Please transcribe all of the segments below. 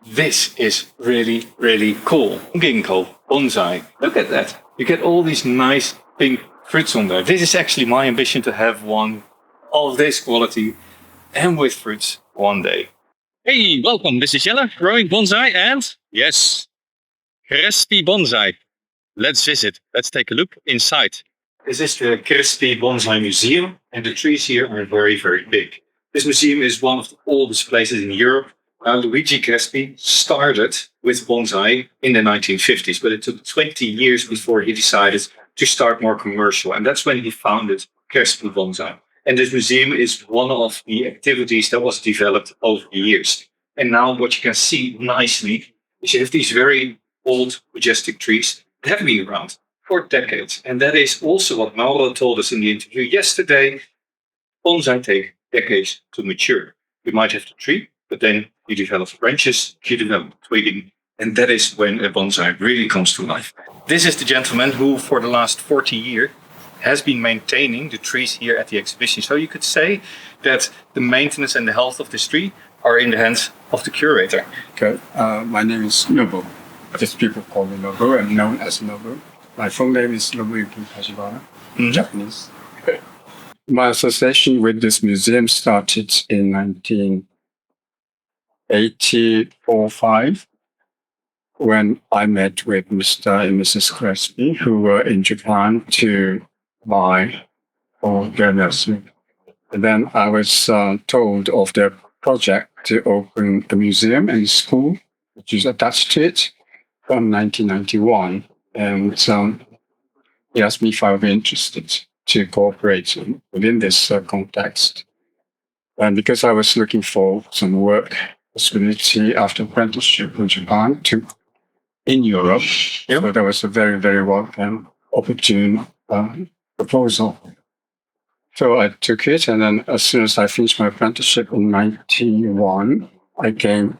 This is really, really cool. Ginkgo bonsai. Look at that. You get all these nice pink fruits on there. This is actually my ambition to have one of this quality and with fruits one day. Hey, welcome. This is Jelle, growing bonsai and yes, Crespi Bonsai. Let's visit. Let's take a look inside. This is the Crespi Bonsai Museum, and the trees here are very, very big. This museum is one of the oldest places in Europe. Luigi Crespi started with bonsai in the 1950s, but it took 20 years before he decided to start more commercial, and that's when he founded Crespi Bonsai. And this museum is one of the activities that was developed over the years. And now what you can see nicely is you have these very old, majestic trees that have been around for decades. And that is also what Mauro told us in the interview yesterday. Bonsai take decades to mature. You might have the tree, but then you develop branches, you develop twigging, and that is when a bonsai really comes to life. This is the gentleman who, for the last 40 years, has been maintaining the trees here at the exhibition. So you could say that the maintenance and the health of this tree are in the hands of the curator. Okay, my name is Nobo. Just people call me Nobo. I'm known as Nobo. My full name is Nobuyuki Kajibara, Japanese. My association with this museum started in 1984-5 when I met with Mr. and Mrs. Crespi, who were in Japan to buy for their nursery. And then I was told of their project to open a museum and school, which is attached to it, from 1991. And he asked me if I would be interested to cooperate within this context. And because I was looking for some work possibility after apprenticeship in Japan in Europe, so that was a very, very welcome, opportune proposal. So I took it, and then as soon as I finished my apprenticeship in 1991, I came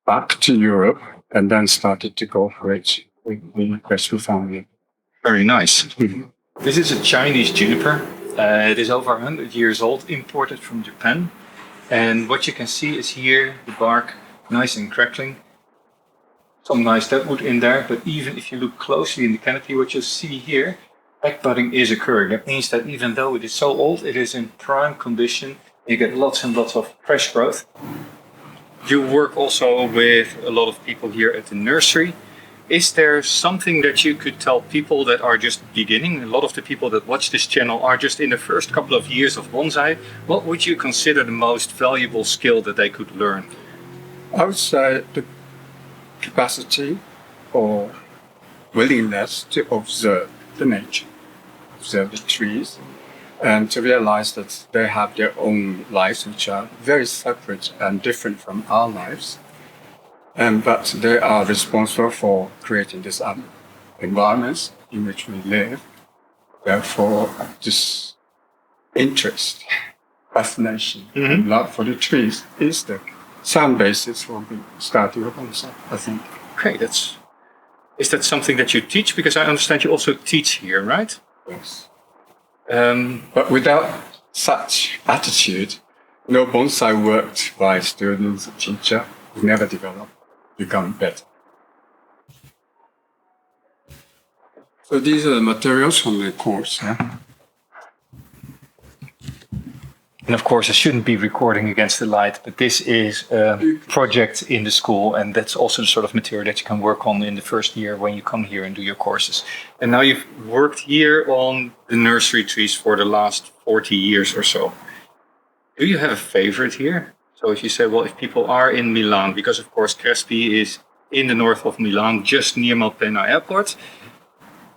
back to Europe and then started to cooperate with the Crespi family. Very nice. This is a Chinese juniper. It is over 100 years old, imported from Japan. And what you can see is here, the bark, nice and crackling. Some nice deadwood in there, but even if you look closely in the canopy, what you'll see here, backbudding is occurring. That means that even though it is so old, it is in prime condition. You get lots and lots of fresh growth. You work also with a lot of people here at the nursery. Is there something that you could tell people that are just beginning? A lot of the people that watch this channel are just in the first couple of years of bonsai. What would you consider the most valuable skill that they could learn? I would say the capacity or willingness to observe the nature, observe the trees, and to realize that they have their own lives, which are very separate and different from our lives. But they are responsible for creating these environments in which we live. Therefore, this interest, fascination, and love for the trees is the sound basis for starting a bonsai, I think. Okay, is that something that you teach? Because I understand you also teach here, right? Yes. But without such attitude, no bonsai worked by students or teacher would never become better. So these are the materials from the course. Yeah? And of course, I shouldn't be recording against the light, but this is a project in the school, and that's also the sort of material that you can work on in the first year when you come here and do your courses. And now you've worked here on the nursery trees for the last 40 years or so. Do you have a favorite here? So if you say, well, if people are in Milan, because of course Crespi is in the north of Milan, just near Malpensa airport.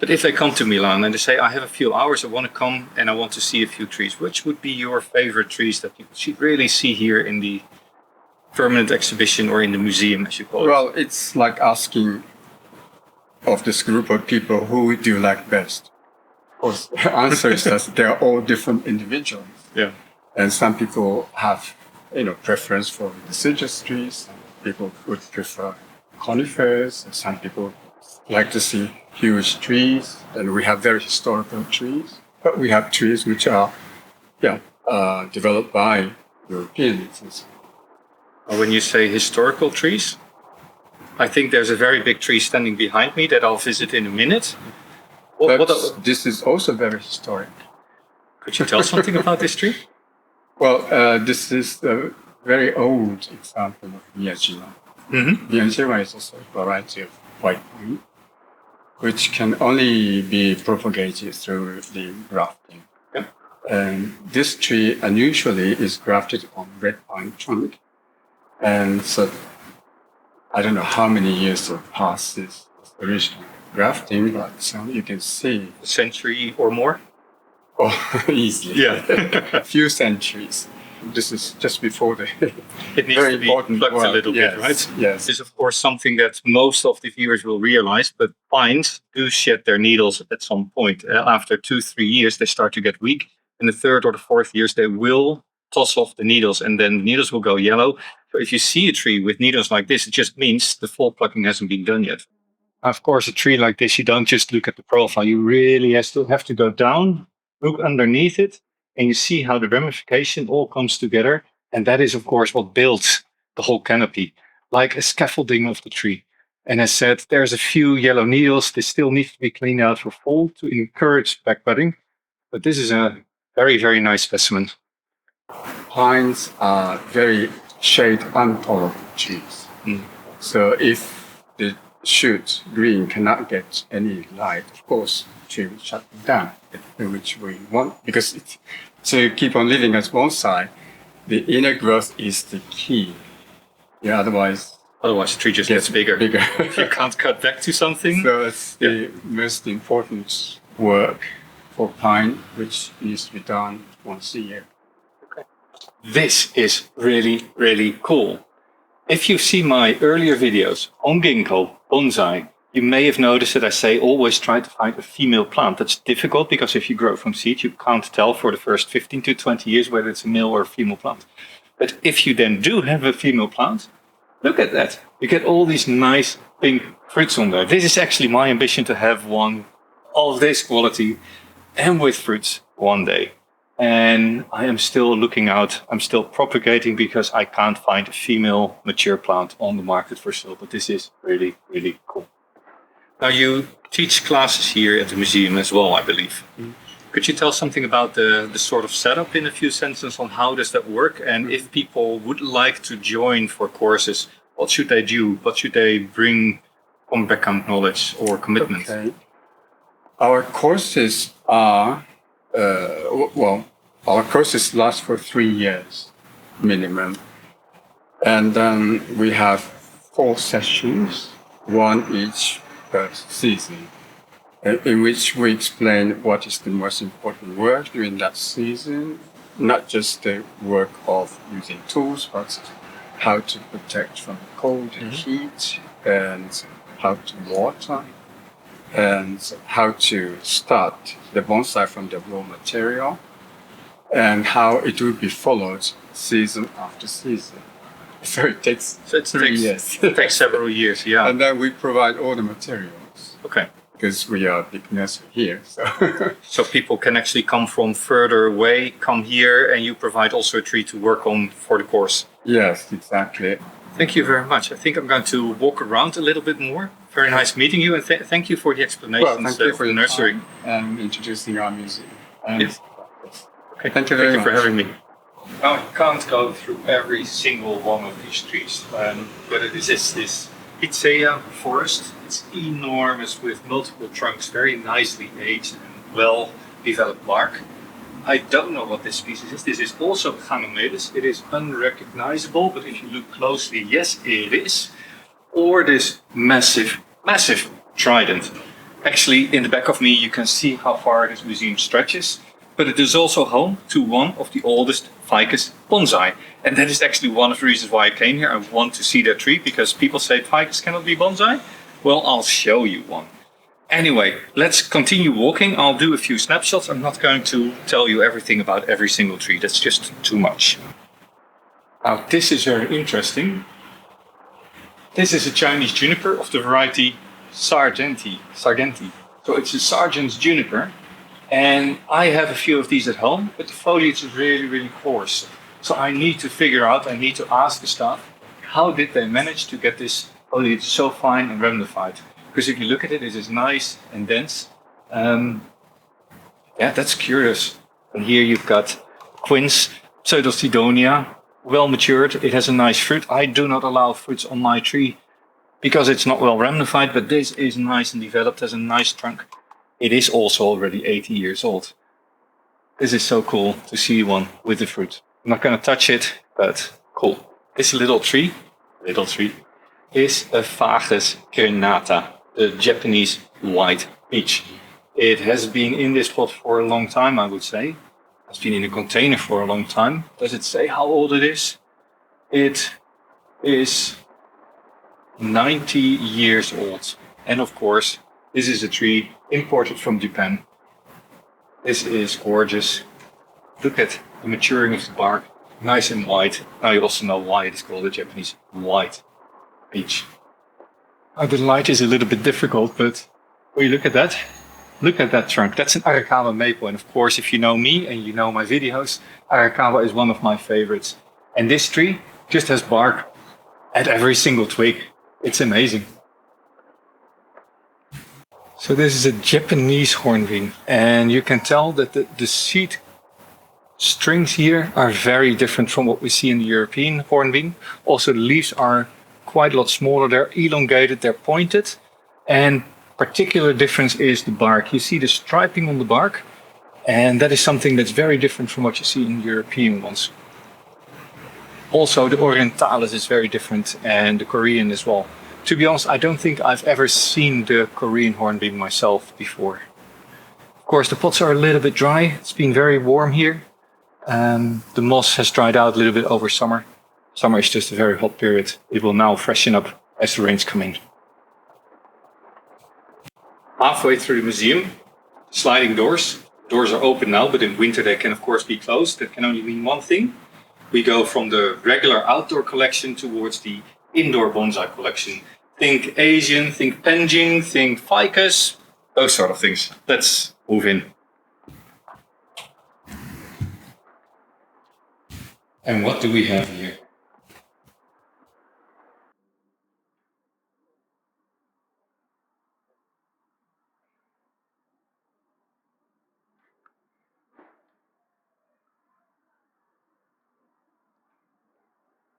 But if they come to Milan and they say, I have a few hours, I want to come and I want to see a few trees, which would be your favorite trees that you should really see here in the permanent exhibition or in the museum, as you call it? Well, it's like asking of this group of people, who do you like best? Of course, the answer is that they're all different individuals. Yeah. And some people have, preference for deciduous trees. Some people would prefer conifers, and some people like to see huge trees. And we have very historical trees, but we have trees which are, developed by Europeans. When you say historical trees, I think there's a very big tree standing behind me that I'll visit in a minute. This is also very historic. Could you tell something about this tree? Well, this is a very old example of Miyajima. Miyajima is also a variety of white pine, which can only be propagated through the grafting. Yeah. And this tree unusually is grafted on red pine trunk. And so I don't know how many years have passed this original grafting, but you can see. A century or more? Oh, easily. Yeah. A few centuries. This is just before the It needs very to be important plucked work. a little bit, right? Yes. This is, of course, something that most of the viewers will realize, but pines do shed their needles at some point. After 2-3 years, they start to get weak. In the third or the fourth years, they will toss off the needles, and then the needles will go yellow. So if you see a tree with needles like this, it just means the full plucking hasn't been done yet. Of course, a tree like this, you don't just look at the profile. You really have to go down, look underneath it, and you see how the ramification all comes together. And that is, of course, what builds the whole canopy, like a scaffolding of the tree. And as said, there's a few yellow needles. They still need to be cleaned out for fall to encourage backbudding. But this is a very, very nice specimen. Pines are very shade intolerant trees. So if the shoot green cannot get any light, of course, the tree will shut down, which we want, because to keep on living as bonsai, the inner growth is the key. Yeah, otherwise the tree just gets bigger. If you can't cut back to something. So it's the most important work for pine, which needs to be done once a year. This is really, really cool. If you see my earlier videos on ginkgo, bonsai, you may have noticed that I say always try to find a female plant. That's difficult because if you grow from seed, you can't tell for the first 15 to 20 years whether it's a male or a female plant. But if you then do have a female plant, look at that. You get all these nice pink fruits on there. This is actually my ambition, to have one of this quality and with fruits one day. And I am still looking out. I'm still propagating because I can't find a female mature plant on the market for sale. But this is really, really cool. Now you teach classes here at the museum as well, I believe. Could you tell something about the sort of setup in a few sentences on how does that work? And if people would like to join for courses, what should they do? What should they bring on background knowledge or commitment? Okay. Our courses are, our courses last for 3 years minimum. And we have 4 sessions, one each per season, in which we explain what is the most important work during that season, not just the work of using tools, but how to protect from cold and heat, and how to water, and how to start the bonsai from the raw material, and how it will be followed season after season. So it takes 3 years. It takes several years, yeah. And then we provide all the materials. Okay. Because we are a big nursery here. So people can actually come from further away, come here, and you provide also a tree to work on for the course. Yes, exactly. Thank you very much. I think I'm going to walk around a little bit more. Very nice meeting you, and thank you for the explanations. Well, thank you for the nursery and introducing our museum. And yes. Okay. Thank you very much for having me. Now, I can't go through every single one of these trees, but this is this Pizzeia forest. It's enormous with multiple trunks, very nicely aged and well developed bark. I don't know what this species is. This is also Ganomedes. It is unrecognizable, but if you look closely, yes, it is. Or this massive, massive trident. Actually, in the back of me, you can see how far this museum stretches. But it is also home to one of the oldest ficus bonsai. And that is actually one of the reasons why I came here. I want to see that tree because people say ficus cannot be bonsai. Well, I'll show you one. Anyway, let's continue walking. I'll do a few snapshots. I'm not going to tell you everything about every single tree. That's just too much. Now, this is very interesting. This is a Chinese juniper of the variety Sargenti. So it's a sergeant's juniper. And I have a few of these at home, but the foliage is really, really coarse. So I need to figure out, I need to ask the staff, how did they manage to get this only it's so fine and ramified. Because if you look at it, it is nice and dense. Yeah, that's curious. And here you've got quince, pseudosidonia, well matured. It has a nice fruit. I do not allow fruits on my tree because it's not well ramified, but this is nice and developed, has a nice trunk. It is also already 80 years old. This is so cool to see one with the fruit. I'm not going to touch it, but cool. This little tree is a Fagus crenata, the Japanese white peach. It has been in this pot for a long time, I would say. It's been in a container for a long time. Does it say how old it is? It is 90 years old. And of course, this is a tree imported from Japan. This is gorgeous. Look at the maturing of the bark. Nice and white. Now you also know why it is called the Japanese white peach. The light is a little bit difficult, but when you look at that trunk. That's an Arakawa maple. And of course, if you know me and you know my videos, Arakawa is one of my favorites. And this tree just has bark at every single twig. It's amazing. So this is a Japanese hornbeam, and you can tell that the seed strings here are very different from what we see in the European hornbeam. Also, the leaves are quite a lot smaller. They're elongated, they're pointed, and particular difference is the bark. You see the striping on the bark, and that is something that's very different from what you see in European ones. Also, the Orientalis is very different, and the Korean as well. To be honest, I don't think I've ever seen the Korean hornbeam myself before. Of course, the pots are a little bit dry. It's been very warm here. The moss has dried out a little bit over summer. Summer is just a very hot period. It will now freshen up as the rains come in. Halfway through the museum, sliding doors. Doors are open now, but in winter they can of course be closed. That can only mean one thing. We go from the regular outdoor collection towards the indoor bonsai collection. Think Asian, think Penjing, think ficus, those sort of things. Let's move in. And what do we have here?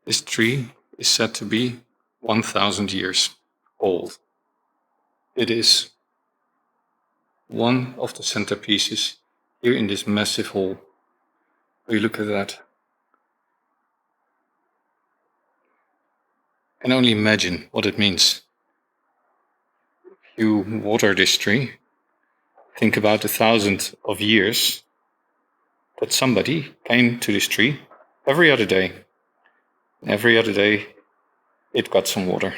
This tree is said to be 1,000 years old. It is one of the centerpieces here in this massive hall. We look at that. And only imagine what it means. You water this tree, think about 1,000 of years that somebody came to this tree every other day. Every other day it got some water.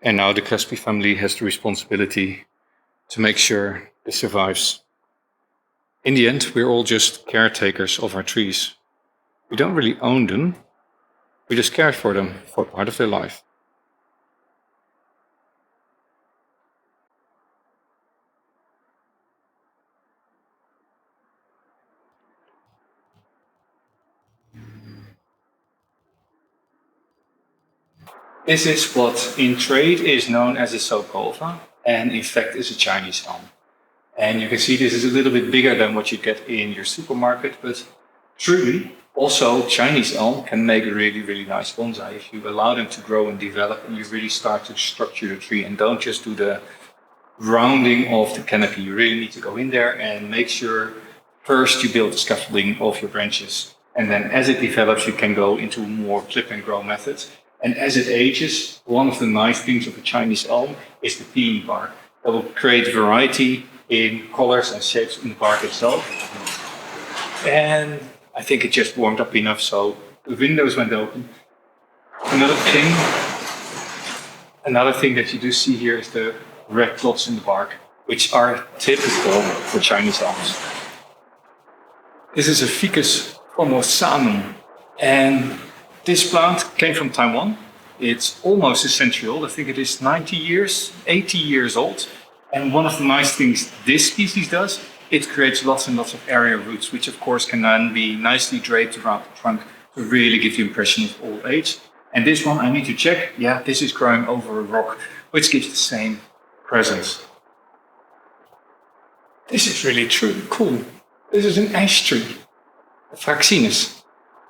And now the Crespi family has the responsibility to make sure this survives. In the end, we're all just caretakers of our trees. We don't really own them. We just care for them for part of their life. This is what in trade is known as a Sokova, and in fact is a Chinese elm. And you can see this is a little bit bigger than what you get in your supermarket, but truly, also Chinese elm can make a really, really nice bonsai if you allow them to grow and develop and you really start to structure the tree and don't just do the rounding of the canopy. You really need to go in there and make sure first you build the scaffolding of your branches. And then as it develops, you can go into more clip and grow methods. And as it ages, one of the nice things of a Chinese elm is the peeling bark. That will create variety in colors and shapes in the bark itself. And I think it just warmed up enough, so the windows went open. Another thing that you do see here is the red dots in the bark, which are typical for Chinese elms. This is a Ficus formosanum, and this plant came from Taiwan. It's almost a century old. I think it is 90 years, 80 years old. And one of the nice things this species does, it creates lots and lots of area roots, which of course can then be nicely draped around the trunk to really give the impression of old age. And this one I need to check. Yeah, this is growing over a rock, which gives the same presence. This is really truly cool. This is an ash tree, a Fraxinus.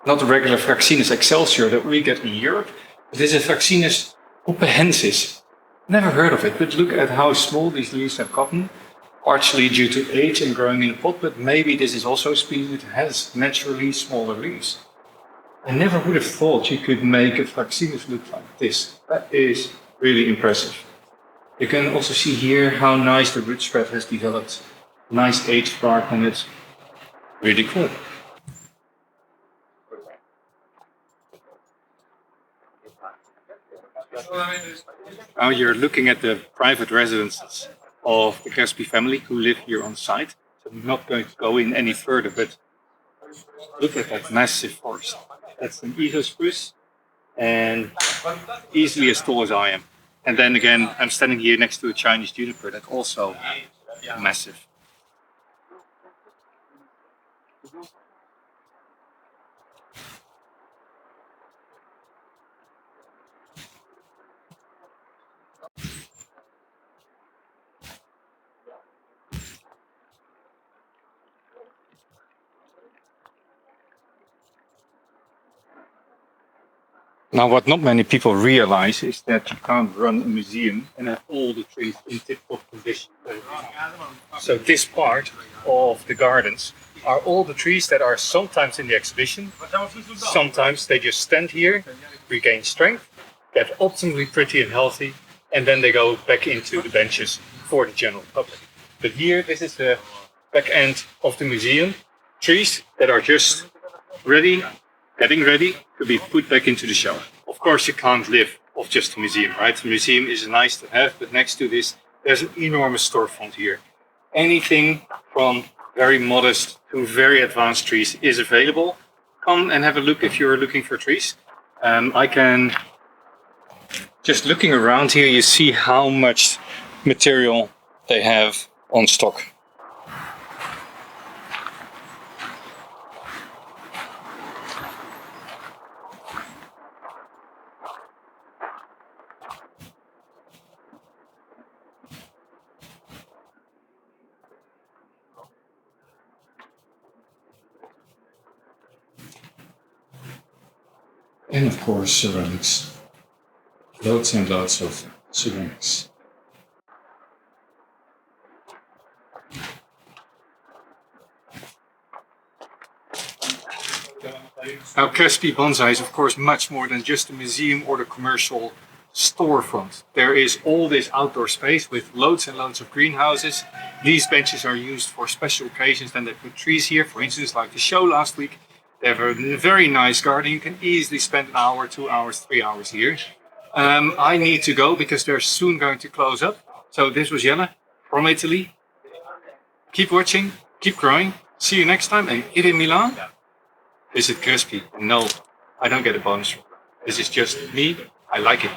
Not the regular Fraxinus excelsior that we get in Europe, but this is Fraxinus opehensis. Never heard of it, but look at how small these leaves have gotten, partially due to age and growing in a pot, but maybe this is also a species that has naturally smaller leaves. I never would have thought you could make a Fraxinus look like this. That is really impressive. You can also see here how nice the root spread has developed. Nice aged bark on it. Really cool. Now you're looking at the private residences of the Crespi family who live here on site. So I'm not going to go in any further, but look at that massive forest. That's an Ezo spruce and easily as tall as I am. And then again, I'm standing here next to a Chinese juniper that's also massive. Now, what not many people realize is that you can't run a museum and have all the trees in tip-top condition. So this part of the gardens are all the trees that are sometimes in the exhibition, sometimes they just stand here, regain strength, get optimally pretty and healthy, and then they go back into the benches for the general public. But here, this is the back end of the museum, trees that are just ready, getting ready to be put back into the show. Of course, you can't live off just a museum, right? The museum is nice to have, but next to this, there's an enormous storefront here. Anything from very modest to very advanced trees is available. Come and have a look if you're looking for trees. Just looking around here, you see how much material they have on stock. And of course, ceramics. Loads and loads of ceramics. Now, Crespi Bonsai is of course much more than just a museum or the commercial storefront. There is all this outdoor space with loads and loads of greenhouses. These benches are used for special occasions. Then they put trees here, for instance, like the show last week. They have a very nice garden. You can easily spend an hour, 2 hours, 3 hours here. I need to go because they're soon going to close up. So this was Jelle from Italy. Keep watching, keep growing. See you next time. And in Milan, visit Crespi. No, I don't get a bonus. This is just me. I like it.